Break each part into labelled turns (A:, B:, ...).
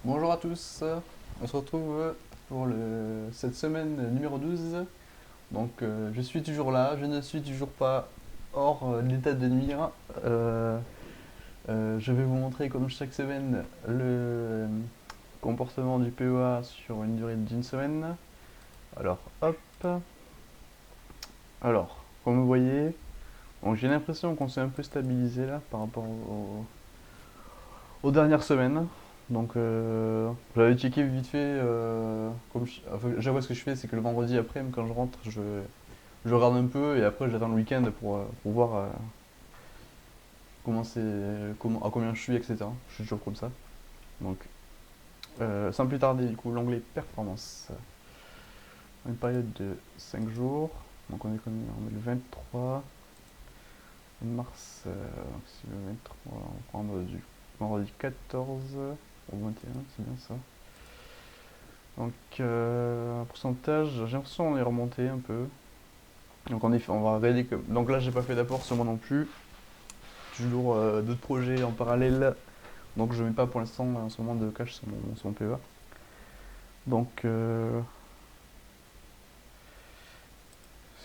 A: Bonjour à tous, on se retrouve pour cette semaine numéro 12. Donc je suis toujours là, je ne suis toujours pas hors de l'état de nuire. Euh, je vais vous montrer comme chaque semaine le comportement du PEA sur une durée d'une semaine. Alors hop, alors comme vous voyez, bon, j'ai l'impression qu'on s'est un peu stabilisé là par rapport aux dernières semaines. Donc j'avais checké vite fait, enfin, j'avoue ce que je fais, c'est que le vendredi après, même quand je rentre, je regarde un peu et après j'attends le week-end pour voir à combien je suis, etc. Je suis toujours comme ça. Donc sans plus tarder, du coup, l'onglet performance. Une période de 5 jours. Donc on est combien? On est le 23 mars. Donc c'est le 23, on va prendre du vendredi 14 au 21, c'est bien ça. Donc, pourcentage, j'ai l'impression qu'on est remonté un peu. Donc, en effet, on va regarder que. Donc là, j'ai pas fait d'apport sur moi non plus. Toujours d'autres projets en parallèle. Donc, je mets pas pour l'instant en ce moment de cash sur mon PEA. Donc, c'est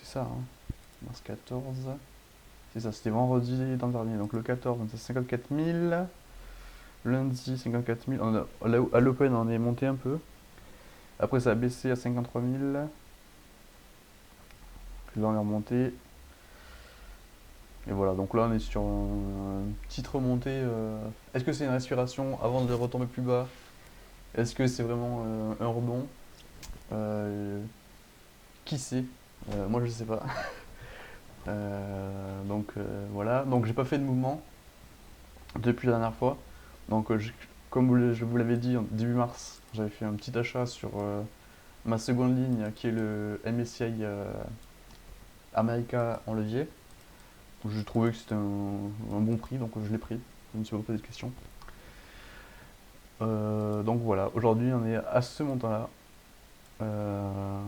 A: ça, hein. Mars 14. C'est ça, c'était vendredi l'an dernier. Donc, le 14, on était à 54 000. Lundi, 54 000. À l'open, on est monté un peu. Après, ça a baissé à 53 000. Puis là, on est remonté. Et voilà, donc là on est sur une petite remontée. Est-ce que c'est une respiration avant de retomber plus bas? Est-ce que c'est vraiment un rebond? Euh, qui sait? Moi je sais pas. Donc voilà, donc j'ai pas fait de mouvement depuis la dernière fois. Donc comme je vous l'avais dit en début mars, j'avais fait un petit achat sur ma seconde ligne qui est le MSCI America en levier. Je trouvais que c'était un bon prix, donc je l'ai pris. Je ne me suis pas posé de questions. Donc voilà, aujourd'hui on est à ce montant-là. Euh,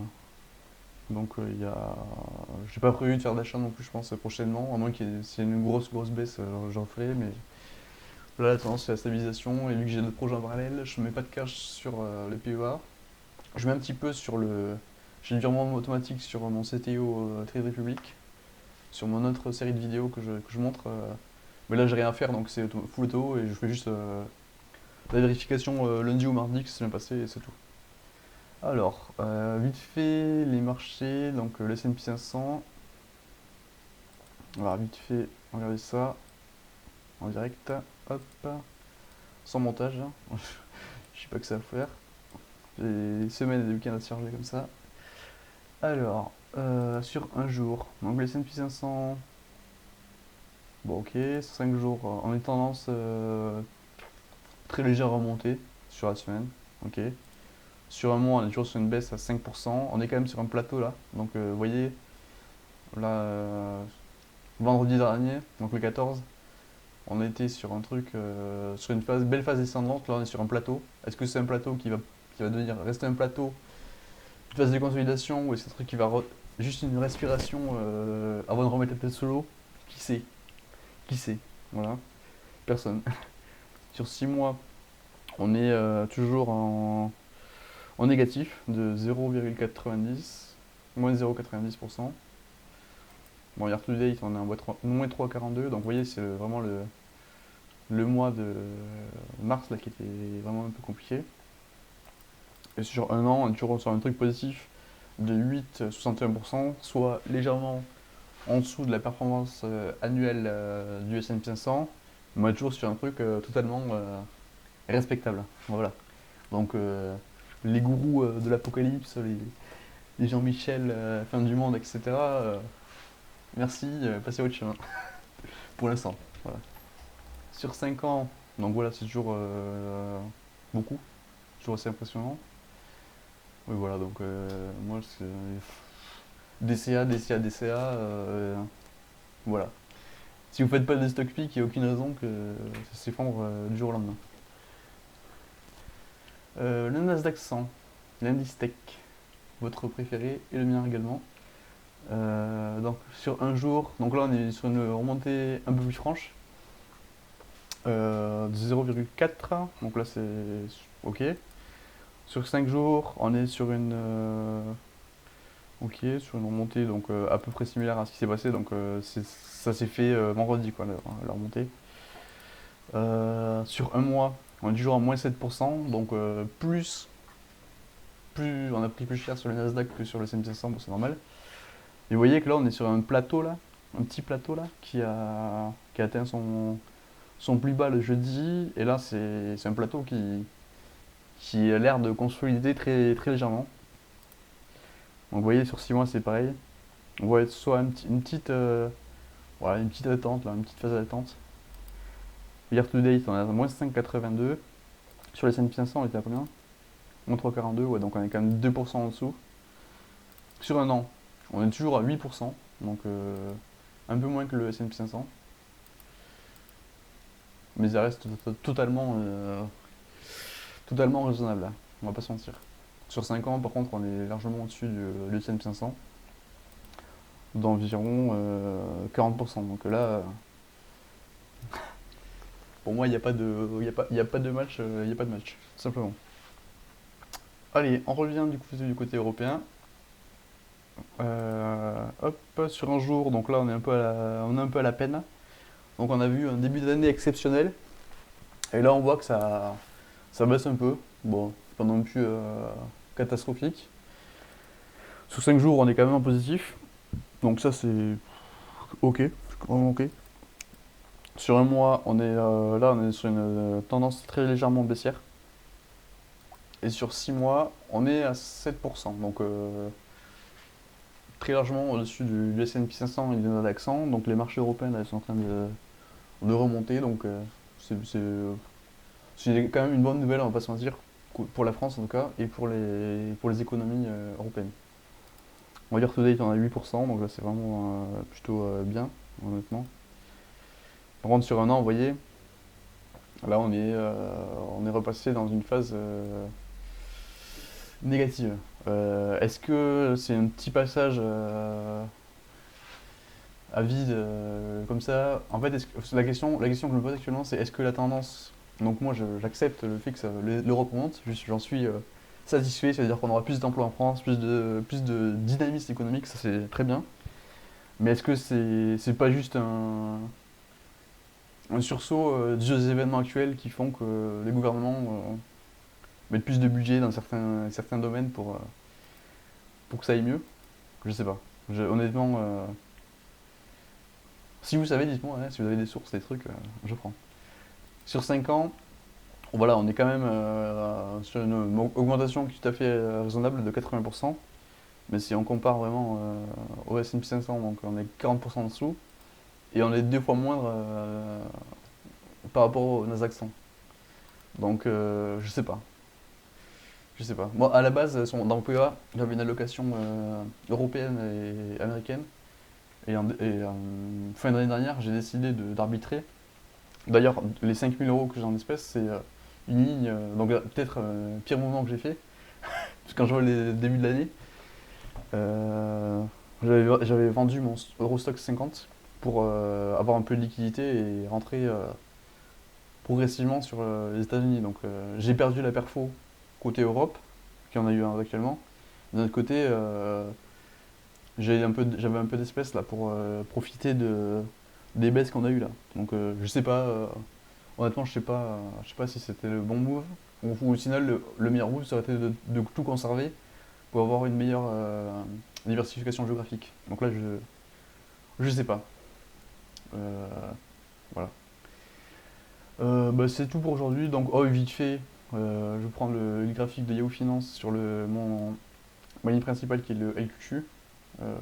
A: donc j'ai pas prévu de faire d'achat non plus, je pense, prochainement. À moins s'il y a une grosse baisse, j'en ferai. Mais là, la tendance c'est la stabilisation. Et vu que j'ai d'autres projets en parallèle, je mets pas de cash sur les PEA. Je mets un petit peu sur le. J'ai le virement automatique sur mon CTO Trade Republic, sur mon autre série de vidéos que je montre. Mais là, j'ai rien à faire, donc c'est full auto et je fais juste la vérification lundi ou mardi que c'est bien passé et c'est tout. Alors, vite fait, les marchés, donc le S&P 500. On va vite fait regarder ça en direct. Hop, sans montage, hein. Je sais pas que ça va faire. J'ai des semaines et des week-ends à se charger comme ça. Alors, sur un jour, donc le S&P 500. Bon, ok, sur 5 jours, on est tendance très légère remontée sur la semaine. Ok. Sur un mois, on est toujours sur une baisse à 5%. On est quand même sur un plateau là. Donc, vous voyez, là, vendredi dernier, donc le 14, on était sur un truc, sur une belle phase descendante. Là, on est sur un plateau. Est-ce que c'est un plateau qui va devenir rester un plateau, une phase de consolidation, ou est-ce que c'est un truc qui va juste une respiration avant de remettre la tête sous l'eau? Qui sait? Qui sait? Voilà, personne. Sur 6 mois, on est toujours en négatif de 0,90, moins 0,90%. Bon, year to date, on est en moins 3,42, donc vous voyez, c'est vraiment le mois de mars là qui était vraiment un peu compliqué. Et sur un an, on est toujours sur un truc positif de 8,61%, soit légèrement en dessous de la performance annuelle du S&P 500, mais on est toujours sur un truc totalement respectable. Voilà. Donc les gourous de l'apocalypse, les Jean-Michel, fin du monde, etc. Merci, passez à votre chemin pour l'instant. Voilà. Sur 5 ans, donc voilà, c'est toujours beaucoup, toujours assez impressionnant. Oui, voilà, donc moi, c'est DCA, DCA, DCA, voilà. Si vous faites pas des stock pick, il n'y a aucune raison que ça s'effondre du jour au lendemain. Le Nasdaq 100, l'indice tech, votre préféré et le mien également. Donc sur un jour, donc là on est sur une remontée un peu plus franche. de 0,4, donc là c'est ok. Sur 5 jours, on est sur une ok, sur une remontée donc à peu près similaire à ce qui s'est passé, donc ça s'est fait vendredi quoi, la remontée. Sur un mois, on est toujours à moins 7%, donc plus on a pris plus cher sur le Nasdaq que sur le S&P 500, bon, c'est normal. Et vous voyez que là on est sur un plateau là, un petit plateau là, qui a atteint son plus bas le jeudi, et là c'est un plateau qui a l'air de consolider très, très légèrement. Donc vous voyez sur 6 mois c'est pareil. On voit soit une petite, voilà, une petite attente là, une petite phase d'attente. Year to date on est à moins 5,82. Sur les S&P 500 on était à combien? Moins 3,42, ouais, donc on est quand même 2% en dessous. Sur un an, on est toujours à 8%, donc un peu moins que le S&P 500. Mais ça reste totalement raisonnable, là. On va pas se mentir. Sur 5 ans, par contre, on est largement au-dessus du S&P 500, d'environ 40%. Donc là, pour moi, il n'y a pas de, y a pas de match, il y a pas de match, tout simplement. Allez, on revient du côté européen. Hop, sur un jour, donc là, on est un peu à la peine. Donc on a vu un début d'année exceptionnel, et là on voit que ça baisse un peu. Bon, c'est pas non plus catastrophique. Sous 5 jours, on est quand même en positif, donc ça c'est ok, c'est vraiment ok. Sur un mois, on est sur une tendance très légèrement baissière. Et sur 6 mois, on est à 7%, donc très largement au-dessus du S&P 500 et du Nasdaq 100. Donc les marchés européens là, ils sont en train de remonter, donc c'est quand même une bonne nouvelle, on va pas se mentir, pour la France en tout cas, et pour les économies européennes. On va dire to date on a 8%, donc là c'est vraiment plutôt bien, honnêtement. Par contre sur un an, vous voyez, là on est repassé dans une phase négative. Est-ce que c'est un petit passage à vide comme ça? En fait, la question que je me pose actuellement, c'est est-ce que la tendance. Donc, moi, j'accepte le fait que l'Europe remonte, j'en suis satisfait, c'est-à-dire qu'on aura plus d'emplois en France, plus de dynamisme économique, ça c'est très bien. Mais est-ce que c'est pas juste un sursaut des événements actuels qui font que les gouvernements mettent plus de budget dans certains domaines pour que ça aille mieux? Je sais pas. Honnêtement, si vous savez, dites-moi, hein, si vous avez des sources, des trucs, je prends. Sur 5 ans, voilà, on est quand même sur une augmentation tout à fait raisonnable de 80%. Mais si on compare vraiment au S&P 500, donc on est 40% en dessous. Et on est 2 fois moindre par rapport au Nasdaq 100. Donc je sais pas. Je sais pas. Moi, à la base, dans PEA, j'avais une allocation européenne et américaine. Et en fin d'année dernière, j'ai décidé d'arbitrer. D'ailleurs, les 5 000 € que j'ai en espèces, c'est une ligne. Donc, peut-être pire mouvement que j'ai fait. Parce que quand je vois les débuts de l'année, euh, j'avais vendu mon Eurostock 50 pour avoir un peu de liquidité et rentrer progressivement sur les États-Unis. Donc, j'ai perdu la perfo côté Europe, qui en a eu un actuellement. D'un autre côté, j'avais un peu d'espèces là pour profiter des baisses qu'on a eues là. Donc je sais pas, honnêtement je sais pas si c'était le bon move ou au final le meilleur move ça aurait été de tout conserver pour avoir une meilleure diversification géographique. Donc là je sais pas. Euh, voilà. Bah, c'est tout pour aujourd'hui. Donc oh vite fait, je prends le graphique de Yahoo Finance sur ma ligne principale qui est le LQQ. Euh,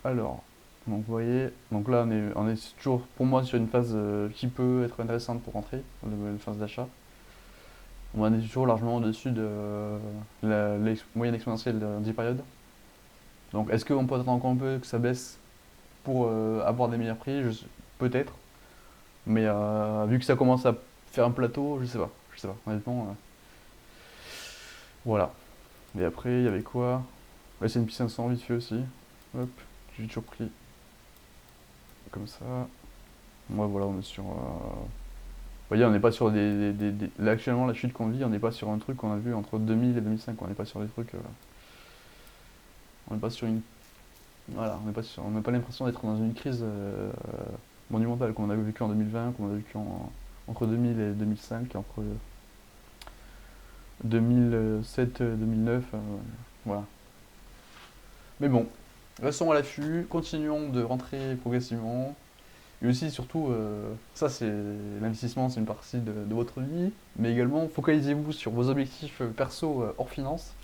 A: Alors, donc vous voyez, donc là on est toujours pour moi sur une phase qui peut être intéressante pour rentrer, une phase d'achat. On est toujours largement au-dessus de la moyenne exponentielle de 10 périodes. Donc est-ce qu'on peut attendre encore un peu que ça baisse pour avoir des meilleurs prix? Peut-être, mais vu que ça commence à faire un plateau, je sais pas, honnêtement, voilà. Et après, il y avait quoi? S&P 500 vite fait aussi. Hop, j'ai toujours pris comme ça. Ouais, voilà, on est sur. Voyez, on n'est pas sur là, actuellement, la chute qu'on vit, on n'est pas sur un truc qu'on a vu entre 2000 et 2005. On n'est pas sur des trucs. On n'est pas sur une. Voilà, on n'a pas l'impression d'être dans une crise monumentale qu'on a vécu en 2020, qu'on a vécu entre 2000 et 2005, entre 2007 et 2009. Voilà. Mais bon, restons à l'affût, continuons de rentrer progressivement. Et aussi, surtout, ça c'est l'investissement, c'est une partie de votre vie, mais également focalisez-vous sur vos objectifs perso hors finance.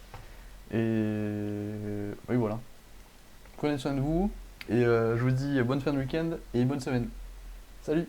A: Et oui, voilà. Prenez soin de vous, et je vous dis bonne fin de week-end et bonne semaine. Salut!